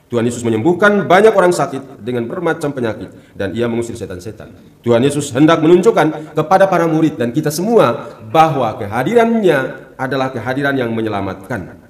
Tuhan Yesus menyembuhkan banyak orang sakit dengan bermacam penyakit, dan ia mengusir setan-setan. Tuhan Yesus hendak menunjukkan kepada para murid dan kita semua bahwa kehadirannya adalah kehadiran yang menyelamatkan.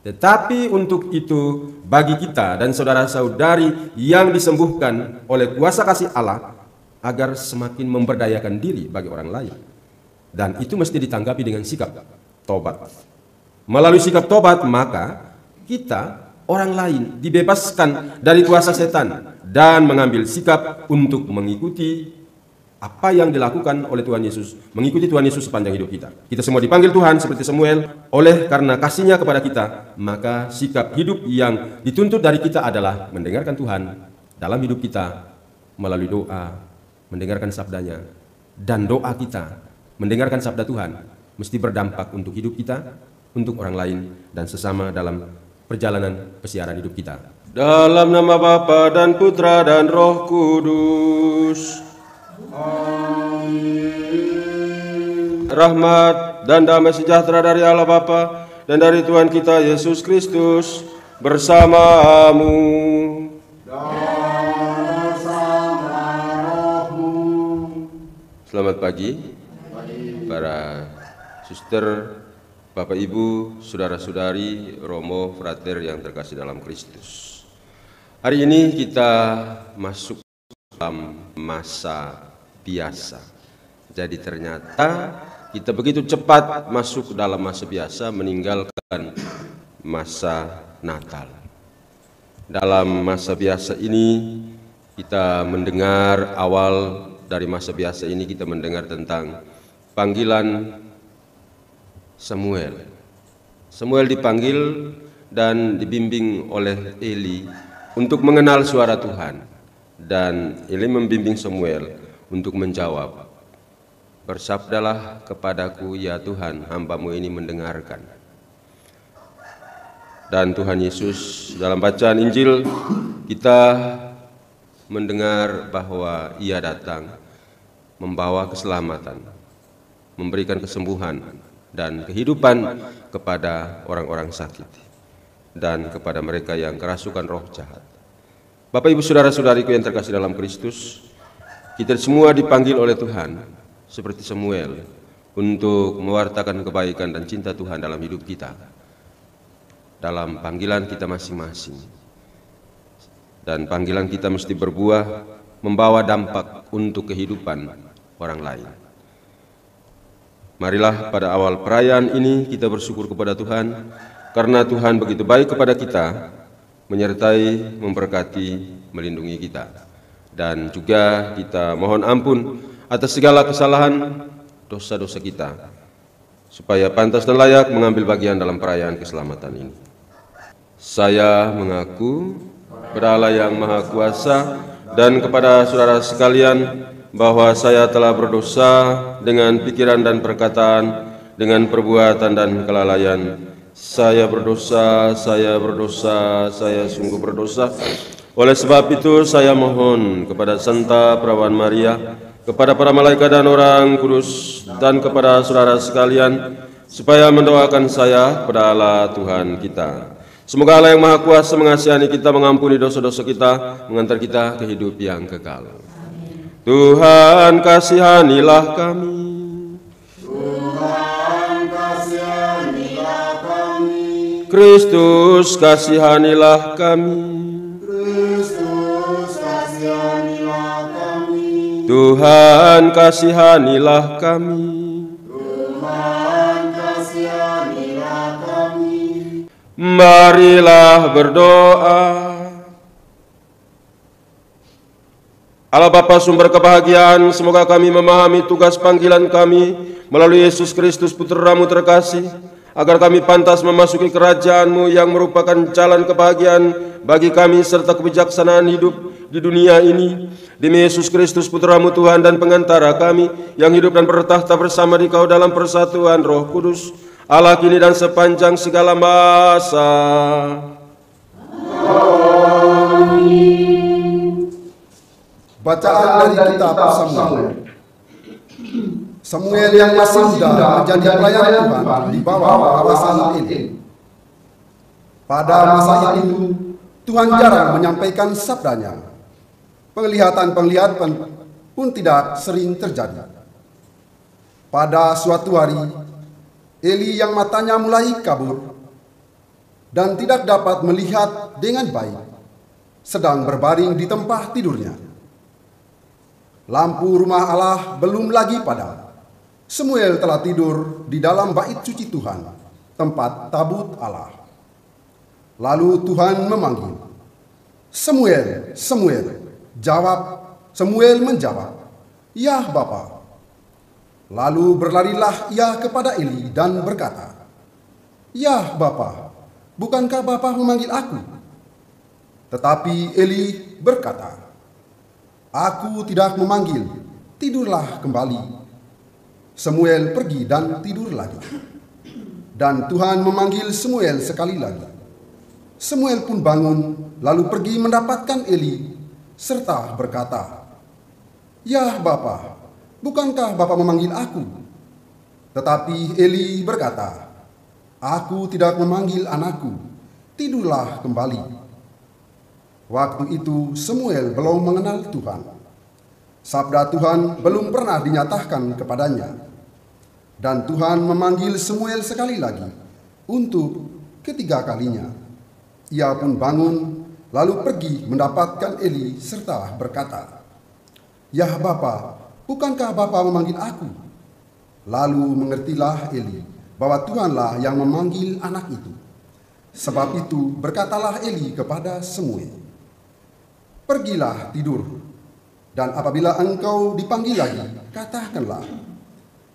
Tetapi untuk itu, bagi kita dan saudara-saudari yang disembuhkan oleh kuasa kasih Allah, agar semakin memberdayakan diri bagi orang lain. Dan itu mesti ditanggapi dengan sikap tobat. Melalui sikap tobat, maka kita, orang lain, dibebaskan dari kuasa setan dan mengambil sikap untuk mengikuti apa yang dilakukan oleh Tuhan Yesus, mengikuti Tuhan Yesus sepanjang hidup kita. Kita semua dipanggil Tuhan seperti Samuel, oleh karena kasih-Nya kepada kita, maka sikap hidup yang dituntut dari kita adalah mendengarkan Tuhan dalam hidup kita melalui doa, mendengarkan sabdanya, dan doa kita mendengarkan sabda Tuhan mesti berdampak untuk hidup kita, untuk orang lain, dan sesama dalam perjalanan pesiaran hidup kita. Dalam nama Bapa dan Putra dan Roh Kudus. Amin. Rahmat dan damai sejahtera dari Allah Bapa dan dari Tuhan kita Yesus Kristus bersamamu. Dan bersama rohmu. Selamat pagi, para suster, Bapak Ibu, saudara-saudari, Romo, Frater yang terkasih dalam Kristus. Hari ini kita masuk dalam masa biasa. Jadi ternyata kita begitu cepat masuk dalam masa biasa, meninggalkan masa Natal. Dalam masa biasa ini kita mendengar, awal dari masa biasa ini kita mendengar tentang panggilan Samuel. Samuel dipanggil dan dibimbing oleh Eli untuk mengenal suara Tuhan. Dan Eli membimbing Samuel untuk menjawab, "Bersabdalah kepadaku, ya Tuhan, hamba-Mu ini mendengarkan." Dan Tuhan Yesus dalam bacaan Injil kita mendengar bahwa Ia datang membawa keselamatan, memberikan kesembuhan dan kehidupan kepada orang-orang sakit dan kepada mereka yang kerasukan roh jahat. Bapak Ibu saudara-saudariku yang terkasih dalam Kristus, kita semua dipanggil oleh Tuhan seperti Samuel untuk mewartakan kebaikan dan cinta Tuhan dalam hidup kita, dalam panggilan kita masing-masing. Dan panggilan kita mesti berbuah, membawa dampak untuk kehidupan orang lain. Marilah pada awal perayaan ini kita bersyukur kepada Tuhan, karena Tuhan begitu baik kepada kita, menyertai, memberkati, melindungi kita. Dan juga kita mohon ampun atas segala kesalahan, dosa-dosa kita, supaya pantas dan layak mengambil bagian dalam perayaan keselamatan ini. Saya mengaku kepada Allah yang Maha Kuasa dan kepada saudara sekalian bahwa saya telah berdosa dengan pikiran dan perkataan, dengan perbuatan dan kelalaian. Saya berdosa, saya sungguh berdosa. Oleh sebab itu saya mohon kepada Santa Perawan Maria, kepada para malaikat dan orang kudus, dan kepada saudara sekalian, supaya mendoakan saya kepada Allah Tuhan kita. Semoga Allah yang Maha Kuasa mengasihani kita, mengampuni dosa-dosa kita, mengantar kita ke hidup yang kekal. Tuhan kasihanilah kami. Tuhan kasihanilah kami. Kristus kasihanilah kami. Kristus kasihanilah kami. Tuhan kasihanilah kami. Tuhan kasihanilah kami. Marilah berdoa. Allah Bapa sumber kebahagiaan, semoga kami memahami tugas panggilan kami melalui Yesus Kristus Putra-Mu terkasih, agar kami pantas memasuki kerajaan-Mu yang merupakan jalan kebahagiaan bagi kami serta kebijaksanaan hidup di dunia ini. Demi Yesus Kristus Putra-Mu Tuhan dan pengantara kami, yang hidup dan bertahta bersama Dikau dalam persatuan Roh Kudus, Allah kini dan sepanjang segala masa. Amin. Bacaan dari kitab Samuel. Samuel yang masih muda menjadi pelayan Tuhan di bawah pengawasan Eli. Pada masa itu, Tuhan jarang menyampaikan sabdanya. Penglihatan-penglihatan pun tidak sering terjadi. Pada suatu hari, Eli yang matanya mulai kabur dan tidak dapat melihat dengan baik, sedang berbaring di tempat tidurnya. Lampu rumah Allah belum lagi padam. Samuel telah tidur di dalam bait suci Tuhan, tempat tabut Allah. Lalu Tuhan memanggil, "Samuel, Samuel." Samuel menjawab, "Ya Bapa." Lalu berlarilah ia kepada Eli dan berkata, "Ya Bapa, bukankah Bapa memanggil aku?" Tetapi Eli berkata, "Aku tidak memanggil, tidurlah kembali." Samuel pergi dan tidur lagi. Dan Tuhan memanggil Samuel sekali lagi. Samuel pun bangun, lalu pergi mendapatkan Eli, serta berkata, "Ya Bapa, bukankah Bapa memanggil aku?" Tetapi Eli berkata, "Aku tidak memanggil anakku, tidurlah kembali." Waktu itu Samuel belum mengenal Tuhan. Sabda Tuhan belum pernah dinyatakan kepadanya. Dan Tuhan memanggil Samuel sekali lagi untuk ketiga kalinya. Ia pun bangun, lalu pergi mendapatkan Eli serta berkata, "Ya Bapa, bukankah Bapa memanggil aku?" Lalu mengertilah Eli bahwa Tuhanlah yang memanggil anak itu. Sebab itu berkatalah Eli kepada Samuel, "Pergilah tidur, dan apabila engkau dipanggil lagi, katakanlah,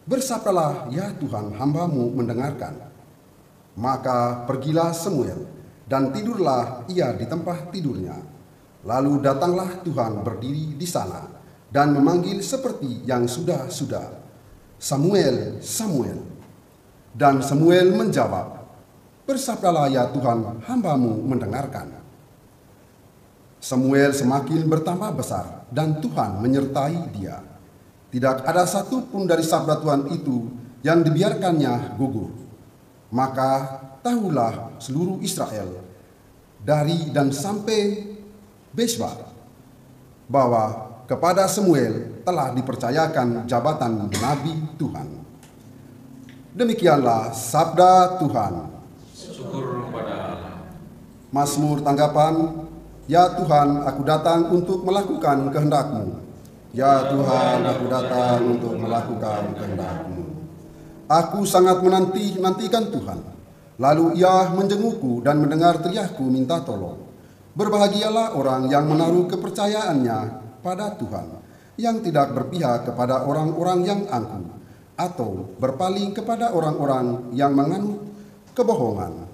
'Bersabdalah ya Tuhan, hamba-Mu mendengarkan.'" Maka pergilah Samuel, dan tidurlah ia di tempat tidurnya. Lalu datanglah Tuhan berdiri di sana dan memanggil seperti yang sudah-sudah, "Samuel, Samuel." Dan Samuel menjawab, "Bersabdalah ya Tuhan, hamba-Mu mendengarkan." Samuel semakin bertambah besar dan Tuhan menyertai dia. Tidak ada satu pun dari sabda Tuhan itu yang dibiarkannya gugur. Maka tahulah seluruh Israel dari dan sampai Besba bahwa kepada Samuel telah dipercayakan jabatan Nabi Tuhan. Demikianlah sabda Tuhan. Syukur kepada Allah. Mazmur tanggapan, "Ya Tuhan, aku datang untuk melakukan kehendak-Mu. Ya Tuhan, aku datang untuk melakukan kehendak-Mu." Aku sangat menantikan Tuhan. Lalu ia menjengukku dan mendengar teriakku minta tolong. Berbahagialah orang yang menaruh kepercayaannya pada Tuhan, yang tidak berpihak kepada orang-orang yang angkuh, atau berpaling kepada orang-orang yang menganut kebohongan.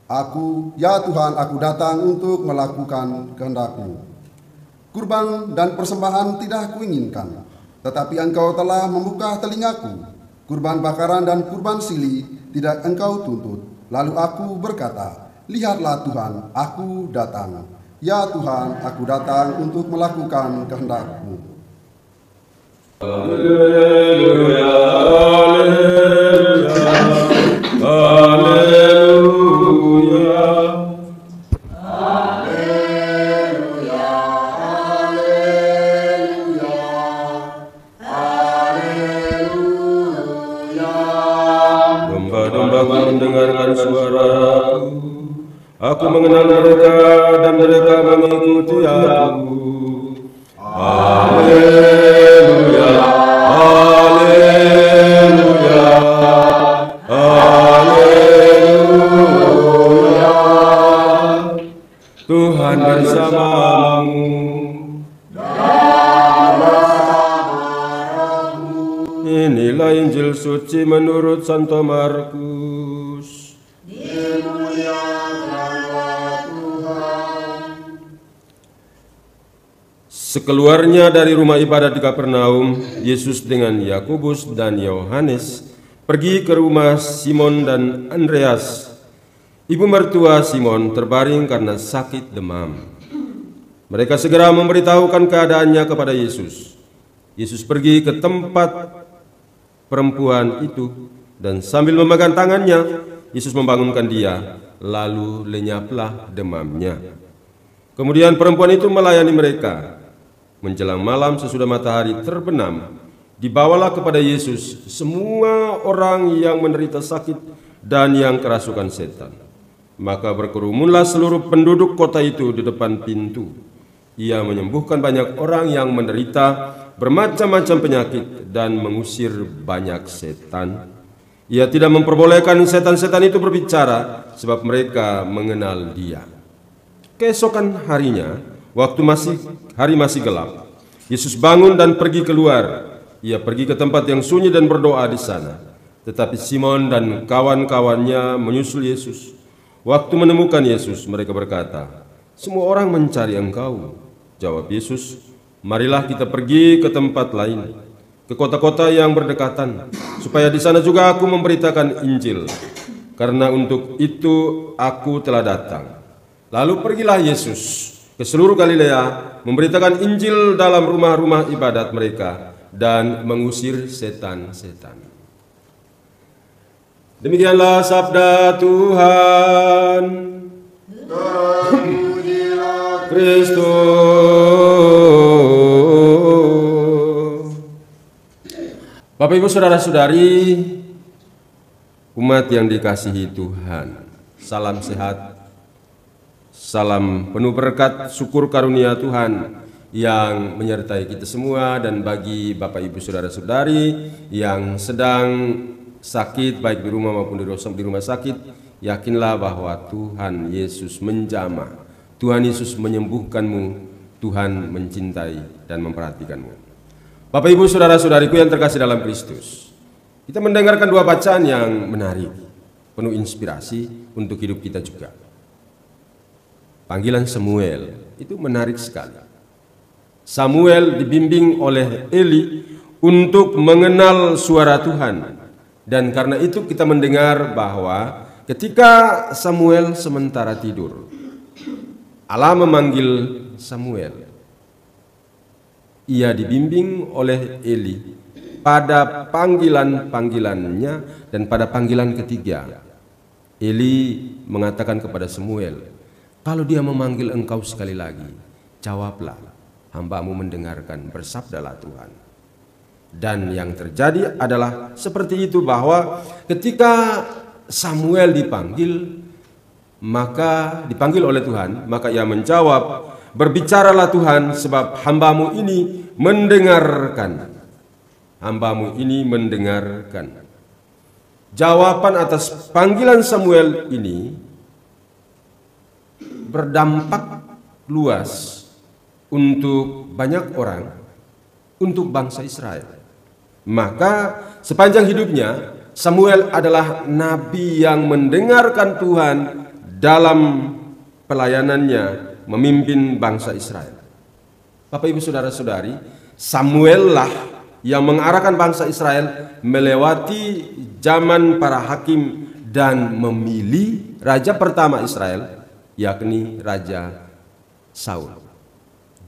Aku, ya Tuhan, aku datang untuk melakukan kehendak-Mu. Kurban dan persembahan tidak kuinginkan, tetapi Engkau telah membuka telingaku. Kurban bakaran dan kurban sili tidak Engkau tuntut. Lalu aku berkata, "Lihatlah Tuhan, aku datang. Ya Tuhan, aku datang untuk melakukan kehendak-Mu." Haleluya, haleluya, haleluya. Domba-dombaku mendengarkan suaraku. Aku mengenal mereka dan mereka mengikuti aku. Haleluya, haleluya, haleluya. Tuhan bersamamu. Inilah Injil suci menurut Santo Markus. Sekeluarnya dari rumah ibadat di Kapernaum, Yesus dengan Yakobus dan Yohanes pergi ke rumah Simon dan Andreas. Ibu mertua Simon terbaring karena sakit demam. Mereka segera memberitahukan keadaannya kepada Yesus. Yesus pergi ke tempat perempuan itu dan sambil memegang tangannya, Yesus membangunkan dia, lalu lenyaplah demamnya. Kemudian perempuan itu melayani mereka. Menjelang malam sesudah matahari terbenam, dibawalah kepada Yesus semua orang yang menderita sakit dan yang kerasukan setan. Maka berkerumunlah seluruh penduduk kota itu di depan pintu. Ia menyembuhkan banyak orang yang menderita bermacam-macam penyakit dan mengusir banyak setan. Ia tidak memperbolehkan setan-setan itu berbicara, sebab mereka mengenal Dia. Keesokan harinya, waktu hari masih gelap, Yesus bangun dan pergi keluar. Ia pergi ke tempat yang sunyi dan berdoa di sana. Tetapi Simon dan kawan-kawannya menyusul Yesus. Waktu menemukan Yesus, mereka berkata, "Semua orang mencari Engkau." Jawab Yesus, "Marilah kita pergi ke tempat lain, ke kota-kota yang berdekatan, supaya di sana juga aku memberitakan Injil, karena untuk itu aku telah datang." Lalu pergilah Yesus ke seluruh Galilea, memberitakan Injil dalam rumah-rumah ibadat mereka, dan mengusir setan-setan. Demikianlah sabda Tuhan. Terpujilah Kristus. Bapak Ibu Saudara-saudari, umat yang dikasihi Tuhan, salam sehat, salam penuh berkat, syukur karunia Tuhan yang menyertai kita semua. Dan bagi Bapak Ibu Saudara-saudari yang sedang sakit baik di rumah maupun di rumah sakit, yakinlah bahwa Tuhan Yesus menjamah, Tuhan Yesus menyembuhkanmu, Tuhan mencintai dan memperhatikanmu. Bapak Ibu Saudara-saudariku yang terkasih dalam Kristus, kita mendengarkan dua bacaan yang menarik, penuh inspirasi untuk hidup kita juga. Panggilan Samuel itu menarik sekali. Samuel dibimbing oleh Eli untuk mengenal suara Tuhan. Dan karena itu kita mendengar bahwa ketika Samuel sementara tidur, Allah memanggil Samuel. Ia dibimbing oleh Eli pada panggilan-panggilannya, dan pada panggilan ketiga Eli mengatakan kepada Samuel, "Kalau dia memanggil engkau sekali lagi, jawablah, hamba-Mu mendengarkan, bersabdalah Tuhan." Dan yang terjadi adalah seperti itu, bahwa ketika Samuel dipanggil oleh Tuhan, maka ia menjawab, "Berbicaralah Tuhan, sebab hamba-Mu ini mendengarkan." Hamba-Mu ini mendengarkan. Jawaban atas panggilan Samuel ini berdampak luas untuk banyak orang, untuk bangsa Israel. Maka sepanjang hidupnya Samuel adalah nabi yang mendengarkan Tuhan dalam pelayanannya memimpin bangsa Israel. Bapak Ibu Saudara-saudari, Samuel lah yang mengarahkan bangsa Israel melewati zaman para hakim dan memilih raja pertama Israel, yakni Raja Saul.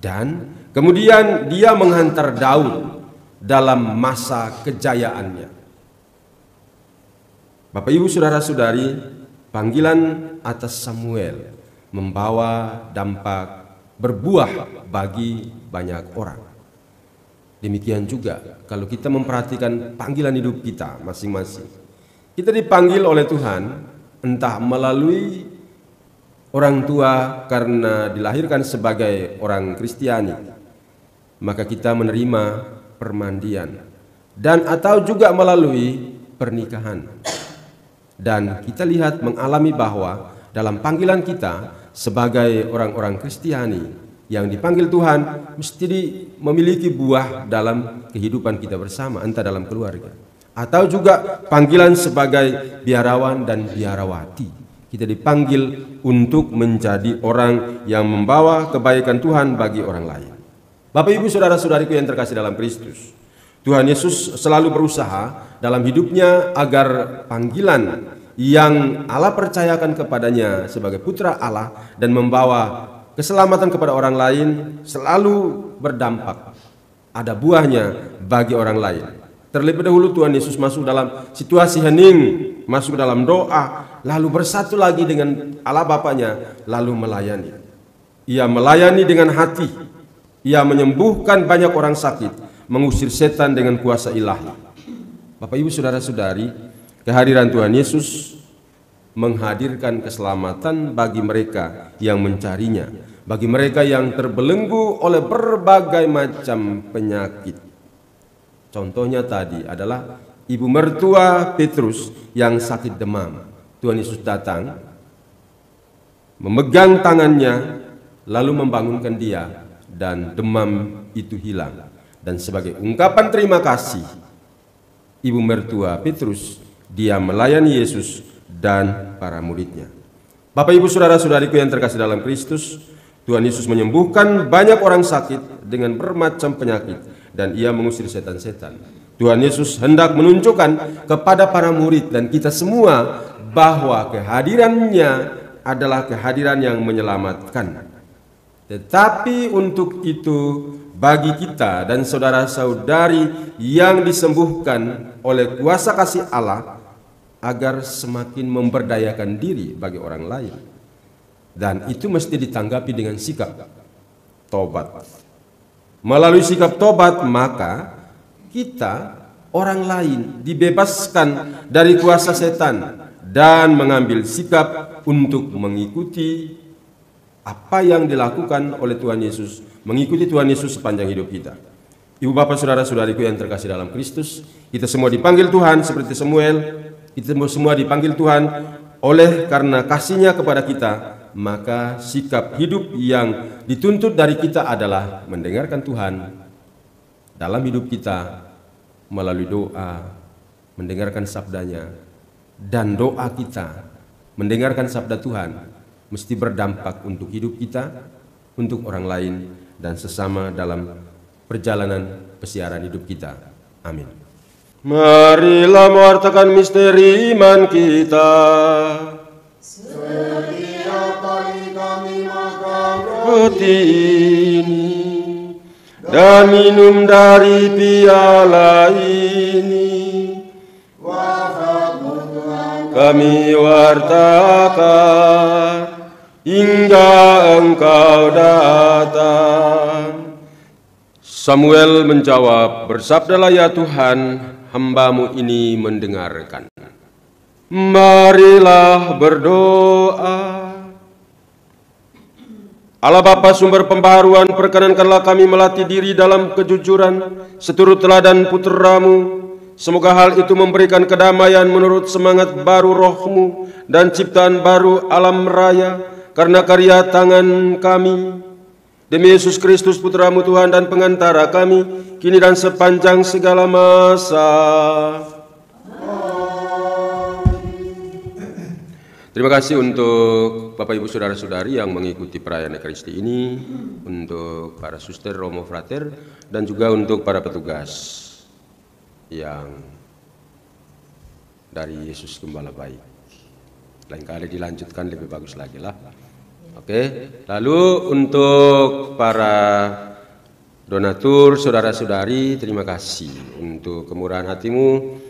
Dan kemudian dia menghantar Daud dalam masa kejayaannya. Bapak Ibu Saudara-saudari, panggilan atas Samuel membawa dampak berbuah bagi banyak orang. Demikian juga kalau kita memperhatikan panggilan hidup kita masing-masing. Kita dipanggil oleh Tuhan entah melalui orang tua karena dilahirkan sebagai orang Kristiani, maka kita menerima permandian, dan atau juga melalui pernikahan. Dan kita lihat mengalami bahwa dalam panggilan kita sebagai orang-orang Kristiani yang dipanggil Tuhan mesti memiliki buah dalam kehidupan kita bersama, entah dalam keluarga atau juga panggilan sebagai biarawan dan biarawati. Kita dipanggil untuk menjadi orang yang membawa kebaikan Tuhan bagi orang lain. Bapak Ibu Saudara-saudariku yang terkasih dalam Kristus, Tuhan Yesus selalu berusaha dalam hidupnya agar panggilan yang Allah percayakan kepadanya sebagai putra Allah dan membawa keselamatan kepada orang lain selalu berdampak, ada buahnya bagi orang lain. Terlebih dahulu Tuhan Yesus masuk dalam situasi hening, masuk dalam doa, lalu bersatu lagi dengan Allah Bapanya, lalu melayani. Ia melayani dengan hati. Ia menyembuhkan banyak orang sakit, mengusir setan dengan kuasa ilahi. Bapak Ibu Saudara-saudari, kehadiran Tuhan Yesus menghadirkan keselamatan bagi mereka yang mencarinya, bagi mereka yang terbelenggu oleh berbagai macam penyakit. Contohnya tadi adalah ibu mertua Petrus yang sakit demam. Tuhan Yesus datang, memegang tangannya, lalu membangunkan dia, dan demam itu hilang. Dan sebagai ungkapan terima kasih, ibu mertua Petrus, dia melayani Yesus dan para muridnya. Bapak Ibu Saudara-saudariku yang terkasih dalam Kristus, Tuhan Yesus menyembuhkan banyak orang sakit dengan bermacam penyakit, dan ia mengusir setan-setan. Tuhan Yesus hendak menunjukkan kepada para murid dan kita semua bahwa kehadirannya adalah kehadiran yang menyelamatkan. Tetapi untuk itu bagi kita dan saudara-saudari yang disembuhkan oleh kuasa kasih Allah, agar semakin memberdayakan diri bagi orang lain. Dan itu mesti ditanggapi dengan sikap tobat. Melalui sikap tobat, maka kita, orang lain, dibebaskan dari kuasa setan dan mengambil sikap untuk mengikuti apa yang dilakukan oleh Tuhan Yesus, mengikuti Tuhan Yesus sepanjang hidup kita. Ibu bapak saudara-saudariku yang terkasih dalam Kristus, kita semua dipanggil Tuhan seperti Samuel, kita semua dipanggil Tuhan oleh karena kasih-Nya kepada kita. Maka sikap hidup yang dituntut dari kita adalah mendengarkan Tuhan dalam hidup kita melalui doa, mendengarkan sabdanya, dan doa kita mendengarkan sabda Tuhan mesti berdampak untuk hidup kita, untuk orang lain, dan sesama dalam perjalanan pesiaran hidup kita. Amin. Marilah mewartakan misteri iman kita. Setiap kali kami makan roti ini dan minum dari piala ini, wafat-Mu Tuhan kami wartakan hingga Engkau datang. Samuel menjawab, bersabdalah ya Tuhan, hamba-Mu ini mendengarkan. Marilah berdoa. Allah Bapa sumber pembaharuan, perkenankanlah kami melatih diri dalam kejujuran seturut teladan Putra-Mu. Semoga hal itu memberikan kedamaian menurut semangat baru Roh-Mu dan ciptaan baru alam raya karena karya tangan kami. Demi Yesus Kristus Putra-Mu Tuhan dan pengantara kami, kini dan sepanjang segala masa. Terima kasih untuk Bapak Ibu Saudara-saudari yang mengikuti perayaan Ekaristi ini, untuk para suster, romo, frater, dan juga untuk para petugas yang dari Yesus Gembala Baik. Lain kali dilanjutkan lebih bagus lagi lah. Oke, lalu untuk para donatur, saudara-saudari, terima kasih untuk kemurahan hatimu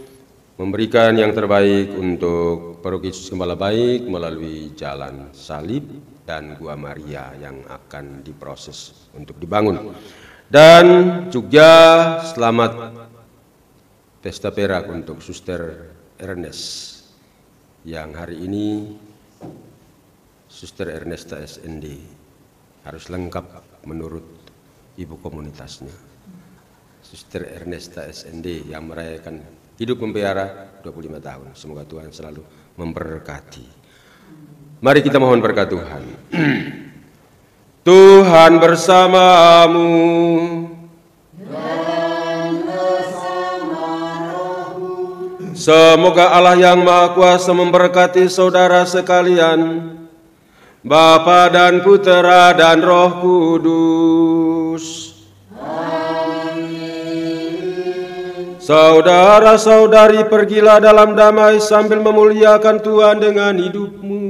memberikan yang terbaik untuk Paroki Yesus Gembala Baik melalui jalan salib dan Gua Maria yang akan diproses untuk dibangun. Dan juga selamat pesta perak untuk Suster Ernest yang hari ini Suster Ernesta SND harus lengkap menurut ibu komunitasnya. Suster Ernesta SND yang merayakan hidup membiara 25 tahun. Semoga Tuhan selalu memberkati. Mari kita mohon berkat Tuhan. Tuhan bersamamu. dan bersama Roh-Mu. Semoga Allah yang Maha Kuasa memberkati saudara sekalian, Bapa dan Putera dan Roh Kudus. Saudara-saudari, pergilah dalam damai sambil memuliakan Tuhan dengan hidupmu.